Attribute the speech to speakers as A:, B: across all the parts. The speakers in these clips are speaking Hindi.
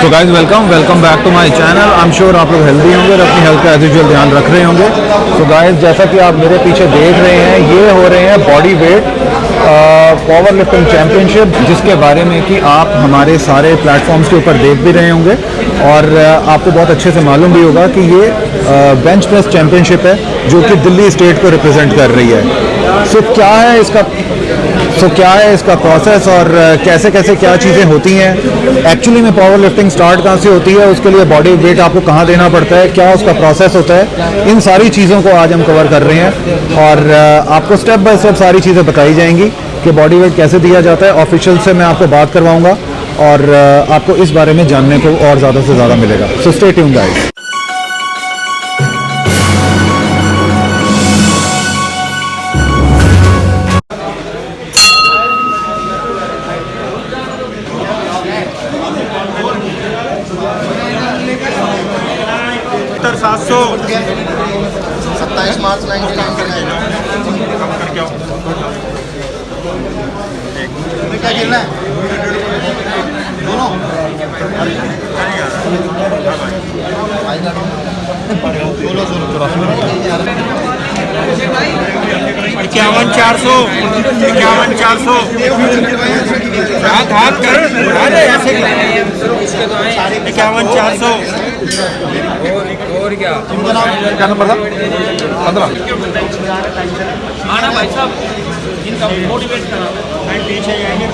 A: तो guys welcome back to my channel. I am sure आप लोग हेल्दी होंगे और अपनी हेल्थ का एज यूजुअल ध्यान रख रहे होंगे। तो गाइज जैसा कि आप मेरे पीछे देख रहे हैं, ये हो रहे हैं body weight power lifting championship, जिसके बारे में कि आप हमारे सारे प्लेटफॉर्म्स के ऊपर देख भी रहे होंगे और आपको बहुत अच्छे से मालूम भी होगा कि ये बेंच प्रेस चैम्पियनशिप है जो कि दिल्ली स्टेट को रिप्रेजेंट कर रही है। सो क्या है इसका प्रोसेस और कैसे कैसे क्या चीज़ें होती हैं, एक्चुअली में पावर लिफ्टिंग स्टार्ट कहाँ से होती है, उसके लिए बॉडी वेट आपको कहाँ देना पड़ता है, क्या उसका प्रोसेस होता है, इन सारी चीज़ों को आज हम कवर कर रहे हैं और आपको स्टेप बाय स्टेप सारी चीज़ें बताई जाएंगी कि बॉडी वेट कैसे दिया जाता है। ऑफिशियल से मैं आपको बात करवाऊँगा और आपको इस बारे में जानने को और ज़्यादा से ज़्यादा मिलेगा। So stay tuned guys.
B: $700
C: 27 मार्च 1999। क्या गिरना है दोनों?
B: 51,400 हाथ कर ऐसे 51,400
A: और क्या नंबर था? 15।
D: आना भाई साहब, इनका मोटिवेट करना
B: पीछे जाएंगे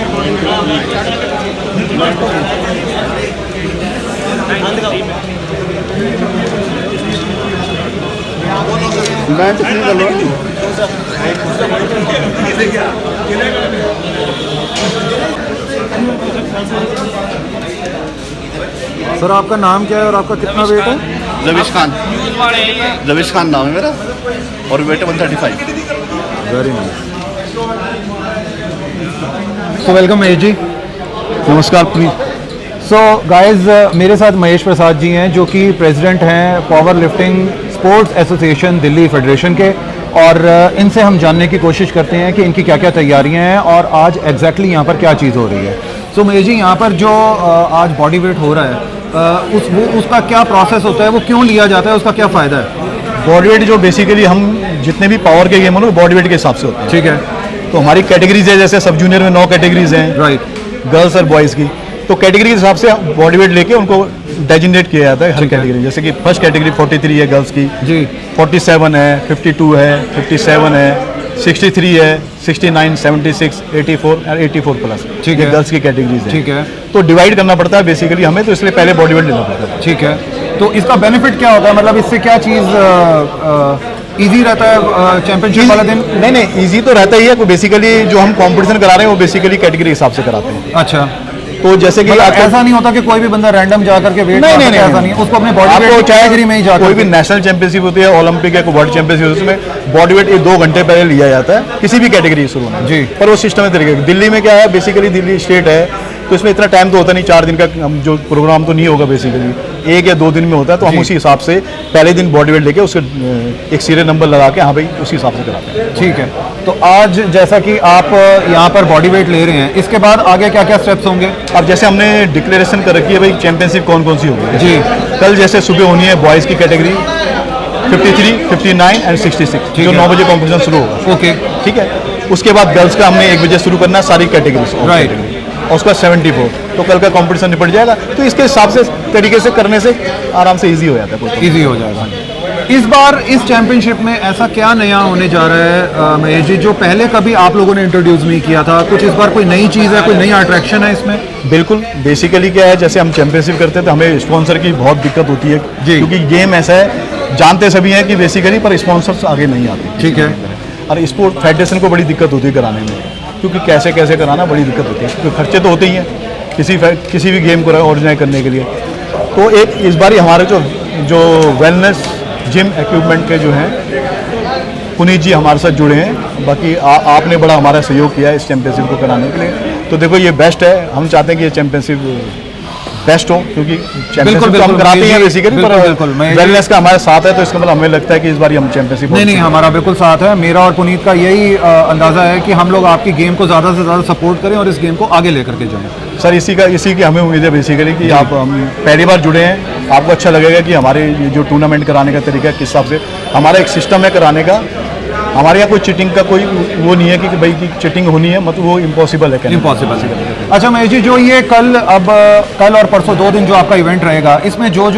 A: सर आपका नाम क्या है और आपका कितना वेट है?
C: जविश खान नाम है मेरा और वेट है 135।
A: Very nice. So welcome Mahesh ji.
C: नमस्कार प्लीज।
A: सो गाइज मेरे साथ महेश प्रसाद जी हैं जो कि प्रेसिडेंट हैं power lifting sports association Delhi federation के, और इनसे हम जानने की कोशिश करते हैं कि इनकी क्या क्या तैयारियां हैं और आज एग्जैक्टली यहाँ पर क्या चीज़ हो रही है। सो महेश जी, यहाँ पर जो आज बॉडी वेट हो रहा है उसका क्या प्रोसेस होता है, वो क्यों लिया जाता है, उसका क्या फ़ायदा है?
E: बॉडी वेट जो बेसिकली हम जितने भी पावर के गेम हो ना बॉडी वेट के हिसाब से होते हैं।
A: ठीक है।
E: तो हमारी कैटेगरीज है, जैसे सब जूनियर में 9 कैटेगरीज हैं,
A: राइट,
E: गर्ल्स और बॉयज़ की। तो कैटेगरी के हिसाब से बॉडी वेट लेके उनको डेजिग्नेट किया जाता है हर कैटेगरी। जैसे कि फर्स्ट कैटेगरी 43 है गर्ल्स की
A: जी,
E: 47 है, 52 है, 57 है, 63 है, 69, 76, 84 और 84 प्लस।
A: ठीक है।
E: गर्ल्स की कैटेगरीज है।
A: ठीक है।
E: तो डिवाइड करना पड़ता है बेसिकली हमें, तो इसलिए पहले बॉडी वेट लेना पड़ता है।
A: ठीक है। तो इसका बेनिफिट क्या होता है, मतलब इससे क्या चीज़ इजी रहता है चैंपियनशिप वाला दिन?
E: नहीं, इजी तो रहता ही है। बेसिकली जो हम कंपटीशन करा रहे हैं वो बेसिकली कैटेगरी के हिसाब से कराते हैं।
A: अच्छा,
E: तो जैसे कि
A: मतलब ऐसा नहीं होता कि कोई भी बंदा रैंडम जाकर के वेट
E: नहीं,
A: ऐसा नहीं है, उसको अपने बॉडी वेट कैटेगरी में ही जाकर
E: कोई भी नेशनल चैंपियनशिप होती है, ओलंपिक या वर्ल्ड चैंपियनशिप, उसमें बॉडी वेट 2 घंटे पहले लिया जाता है किसी भी कैटेगरी शुरू में
A: जी।
E: पर वो सिस्टम तरीके दिल्ली में क्या है, बेसिकली दिल्ली स्टेट है तो इसमें इतना टाइम तो होता नहीं, 4 दिन का जो प्रोग्राम तो नहीं होगा, बेसिकली 1 या 2 दिन में होता है। तो हम उसी हिसाब से पहले दिन बॉडी वेट लेके उसके एक सीरियल नंबर लगा के हाँ भाई उसी हिसाब से कराते हैं।
A: ठीक है। तो आज जैसा कि आप यहाँ पर बॉडी वेट ले रहे हैं, इसके बाद आगे क्या क्या स्टेप्स होंगे?
E: अब जैसे हमने डिक्लेरेशन कर रखी है भाई चैंपियनशिप कौन कौन सी होगी
A: जी।
E: कल जैसे सुबह होनी है बॉयज़ की कैटेगरी 53, 59 एंड 66 जो 9 बजे कॉम्पिटिशन शुरू होगा।
A: ओके,
E: ठीक है। उसके बाद गर्ल्स का हमने 1 बजे शुरू करना है सारी कैटेगरी,
A: राइट,
E: और उसका 74। तो कल का कंपटीशन निपट जाएगा। तो इसके हिसाब से तरीके से करने से आराम से इजी हो जाता है,
A: इजी हो जाएगा। इस बार इस चैंपियनशिप में ऐसा क्या नया होने जा रहा है महेश जी, जो पहले कभी आप लोगों ने इंट्रोड्यूस नहीं किया था? कुछ इस बार कोई नई चीज़ है, कोई नई अट्रैक्शन है इसमें?
E: बिल्कुल। बेसिकली क्या है, जैसे हम चैंपियनशिप करते हैं तो हमें स्पॉन्सर की बहुत दिक्कत होती है
A: जी,
E: क्योंकि गेम ऐसा है, जानते सभी हैं कि बेसिकली पर स्पॉन्सर्स आगे नहीं आते।
A: ठीक है।
E: और स्पोर्ट फेडरेशन को बड़ी दिक्कत होती है कराने में, क्योंकि कैसे कैसे कराना बड़ी दिक्कत होती है, क्योंकि खर्चे तो होते ही हैं किसी भी गेम को ऑर्गेनाइज करने के लिए। तो एक इस बार हमारे जो वेलनेस जिम इक्विपमेंट के जो हैं पुनीत जी हमारे साथ जुड़े हैं। बाकी आपने बड़ा हमारा सहयोग किया है इस चैंपियनशिप को कराने के लिए। तो देखो ये बेस्ट है, हम चाहते हैं कि ये चैंपियनशिप बेस्ट हो, क्योंकि
A: बिल्कुल,
E: चैंपियनशिप तो हम
A: बिल्कुल,
E: कराते
A: ये-
E: हैं बेसिकली,
A: बिल्कुल,
E: पर
A: बिल्कुल, मैं-
E: वेलनेस का हमारे साथ है, तो इसका मतलब हमें लगता है कि इस बार हम चैंपियनशिप
A: नहीं नहीं, हमारा बिल्कुल साथ है। मेरा और पुनीत का यही अंदाज़ा है कि हम लोग आपकी गेम को ज़्यादा से ज़्यादा सपोर्ट करें और इस गेम को आगे लेकर के जाएं।
E: सर इसी की हमें उम्मीद है बेसिकली कि आप हम पहली बार जुड़े हैं, आपको अच्छा लगेगा कि हमारे ये जो टूर्नामेंट कराने का तरीका है, किस हिसाब से हमारा एक सिस्टम है कराने का। हमारे यहाँ कोई चीटिंग का कोई वो नहीं है कि भाई की चीटिंग होनी है, मतलब वो इम्पॉसिबल है,
A: इम्पॉसिबल है। अच्छा महेश जी, जो ये कल और परसों 2 दिन जो आपका इवेंट रहेगा, इसमें जो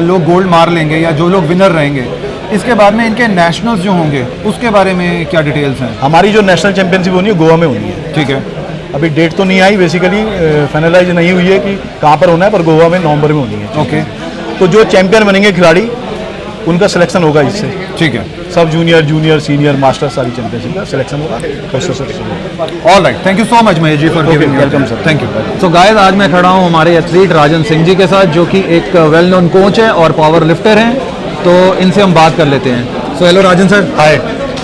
A: लोग गोल्ड मार लेंगे या जो लोग विनर रहेंगे, इसके बाद में इनके नेशनल्स जो होंगे उसके बारे में क्या डिटेल्स हैं?
E: हमारी जो नेशनल चैंपियनशिप होनी है गोवा में होनी है।
A: ठीक है,
E: अभी डेट तो नहीं आई, बेसिकली फाइनलाइज नहीं हुई है कि कहाँ पर होना है, पर गोवा में नवंबर में होनी है।
A: ओके,
E: तो जो चैंपियन बनेंगे खिलाड़ी, उनका सिलेक्शन होगा इससे।
A: ठीक है,
E: सब जूनियर सीनियर मास्टर सारी चैंपियनशिप का सिलेक्शन होगा, first selection.
A: All right, thank you so much Mahesh ji for
E: Okay,
A: giving
E: welcome, sir.
A: Thank you. So guys, आज मैं खड़ा हूँ हमारे एथलीट राजन सिंह जी के साथ, जो कि एक वेल नोन कोच है और पावर लिफ्टर हैं, तो इनसे हम बात कर लेते हैं। सो हेलो राजन सर।
E: हाय।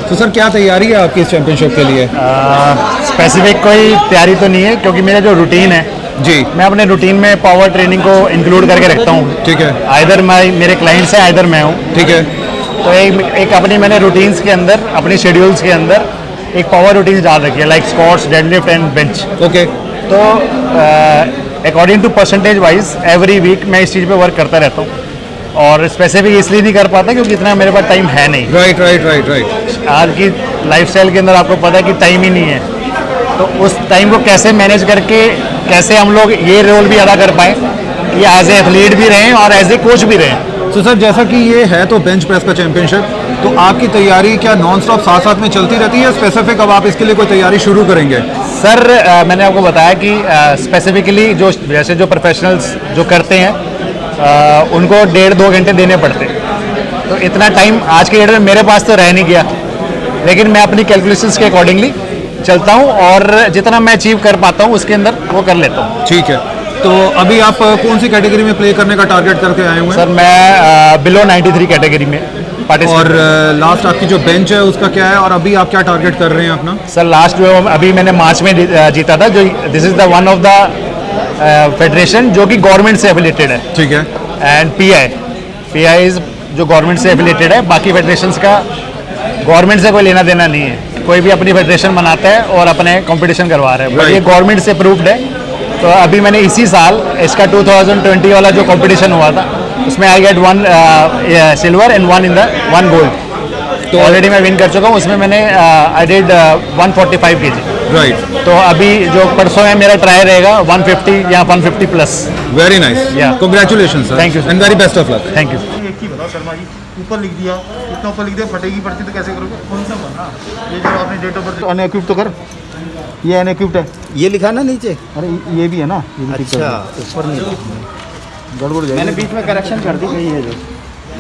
A: तो सर, क्या तैयारी है आपकी इस चैंपियनशिप के लिए?
F: स्पेसिफिक कोई तैयारी तो नहीं है, क्योंकि मेरा जो रूटीन है,
A: जी,
F: मैं अपने रूटीन में पावर ट्रेनिंग को इंक्लूड करके रखता हूँ।
A: ठीक है,
F: आइदर मेरे क्लाइंट्स हैं, आइदर मैं हूँ।
A: ठीक है,
F: तो एक अपनी मैंने रूटीन्स के अंदर, अपनी शेड्यूल्स के अंदर एक पावर रूटीन डाल रखी है, like squats, deadlift and bench.
A: Okay,
F: तो according to percentage wise every week मैं इस चीज़ पे वर्क करता रहता हूँ, और स्पेसिफिक इसलिए नहीं कर पाता क्योंकि इतना मेरे पास टाइम है नहीं।
A: राइट।
F: आज की लाइफस्टाइल के अंदर आपको पता है कि टाइम ही नहीं है, तो उस टाइम को कैसे मैनेज करके कैसे हम लोग ये रोल भी अदा कर पाएँ कि एज ए एथलीट भी रहें और एज ए कोच भी रहें।
A: तो सर, जैसा कि ये है तो बेंच प्रेस का चैंपियनशिप, तो आपकी तैयारी क्या नॉन स्टॉप साथ साथ में चलती रहती है? स्पेसिफिक अब आप इसके लिए कोई तैयारी शुरू करेंगे?
F: सर मैंने आपको बताया कि स्पेसिफिकली जो जैसे जो प्रोफेशनल्स जो करते हैं उनको 1.5-2 घंटे देने पड़ते हैं, तो इतना टाइम आज के डेट में मेरे पास तो रह नहीं गया, लेकिन मैं अपनी कैलकुलेशंस के अकॉर्डिंगली चलता हूँ और जितना मैं अचीव कर पाता हूँ उसके अंदर वो कर लेता हूँ।
A: ठीक है, तो अभी आप कौन सी कैटेगरी में प्ले करने का टारगेट करके आए हुए हैं?
F: सर मैं बिलो 93 कैटेगरी में पार्टिसिपेट।
A: और लास्ट आपकी जो बेंच है उसका क्या है, और अभी आप क्या टारगेट कर रहे हैं अपना?
F: सर लास्ट जो अभी मैंने मार्च में जीता था, जो this is the one of the federation जो कि गवर्नमेंट से एफिलिएटेड है।
A: ठीक है,
F: एंड पीआई इज जो गवर्नमेंट से एफिलिएटेड है, बाकी फेडरेशंस का गवर्नमेंट से कोई लेना देना नहीं है, कोई भी अपनी फेडरेशन बनाता है और अपने कंपटीशन करवा रहा है, बट
A: Right.
F: ये गवर्नमेंट से अप्रूव्ड है। तो अभी मैंने इसी साल इसका 2020 वाला जो कंपटीशन हुआ था, उसमें I get 1 silver and 1 gold, तो ऑलरेडी मैं विन कर चुका हूँ। उसमें मैंने आई डिड 145 kg।
A: राइट,
F: तो अभी जो परसों है मेरा ट्राई रहेगा 150 या 150 plus.
A: Very nice,
F: Yeah.
A: Congratulation sir,
F: Thank you, sir.
A: And very best of luck.
F: Thank you.
C: एक ही बताओ शर्मा जी, ऊपर लिख दिया, इतना ऊपर लिख दिया, फटेगी पर्ची तो कैसे करोगे? कौन सा बना? ये जो आपने डेट ऑफ बर्थ अनइक्विप्ड तो कर, ये अनइक्विप्ड है।
B: ये लिखा ना नीचे?
C: अरे ये भी है ना, ये भी टिक कर
B: अच्छा,
C: दो।
B: ऊपर नहीं।
C: गड़बड़ जाएगी।
B: मैंने बीच में करेक्शन कर दी गई है जो,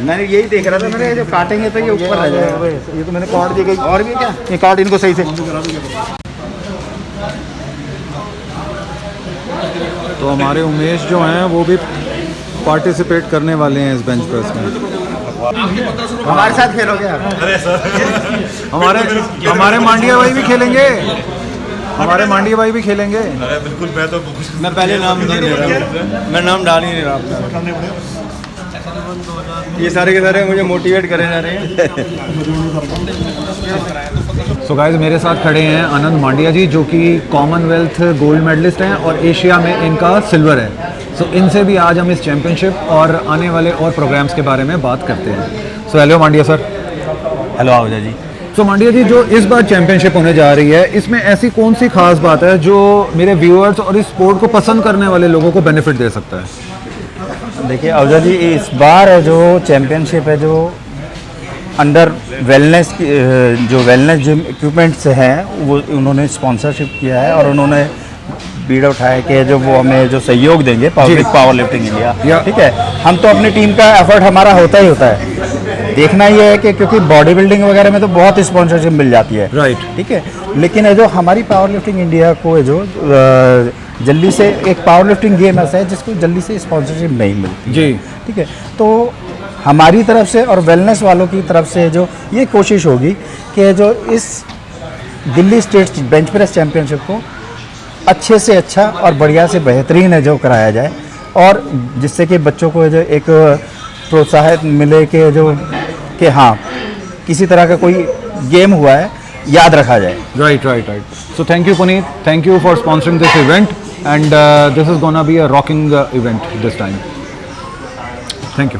B: मैंने यही देख रहा था, मैंने ये जो काटेंगे तो ये ऊपर रह जाएगा।
C: ये तो मैंने काट दी गई।
B: और भी क्या?
C: ये काट इनको सही से।
A: तो हमारे उमेश जो हैं वो भी पार्टिसिपेट करने वाले हैं इस बेंच प्रेस में।
B: हमारे साथ खेलोगे आप?
A: हमारे मांडिया भाई भी खेलेंगे, हमारे मांडिया भाई भी खेलेंगे।
B: मैं पहले नाम नहीं ले रहा, मैं नाम डाल ही नहीं रहा अपना। ये सारे के सारे मुझे मोटिवेट करे जा रहे हैं।
A: सो गाइस, मेरे साथ खड़े हैं आनंद मांडिया जी, जो कि कॉमनवेल्थ गोल्ड मेडलिस्ट हैं और एशिया में इनका सिल्वर है। सो इनसे भी आज हम इस चैंपियनशिप और आने वाले और प्रोग्राम्स के बारे में बात करते हैं। So hello Mandia sir.
F: Hello Ahuja ji.
A: So Mandia ji, जो इस बार चैंपियनशिप होने जा रही है, इसमें ऐसी कौन सी खास बात है जो मेरे व्यूअर्स और इस स्पोर्ट को पसंद करने वाले लोगों को बेनिफिट दे सकता है?
F: देखिए आहुजा जी, इस बार जो चैम्पियनशिप है जो अंडर वेलनेस की जो वेलनेस जिम इक्विपमेंट्स हैं वो उन्होंने स्पॉन्सरशिप किया है, और उन्होंने बीड़ा उठाया कि जो वो हमें जो सहयोग देंगे पावर लिफ्टिंग इंडिया। ठीक है, हम तो अपनी टीम का एफर्ट हमारा होता ही होता है। देखना ये है कि क्योंकि बॉडी बिल्डिंग वगैरह में तो बहुत स्पॉन्सरशिप मिल जाती है,
A: राइट,
F: ठीक है, लेकिन ये जो हमारी पावर लिफ्टिंग इंडिया को है जो जल्दी से एक पावर लिफ्टिंग गेम ऐसा है जिसको जल्दी से स्पॉन्सरशिप नहीं मिलती
A: जी,
F: ठीक है। तो हमारी तरफ से और वेलनेस वालों की तरफ से जो ये कोशिश होगी कि जो इस Delhi state bench press championship को अच्छे से अच्छा और बढ़िया से बेहतरीन है जो कराया जाए, और जिससे कि बच्चों को जो एक प्रोत्साहित मिले कि हाँ किसी तरह का कोई गेम हुआ है याद रखा जाए।
A: Right. So thank you, Puneet. Thank you for sponsoring this event, and this is gonna be a rocking event this time. Thank you.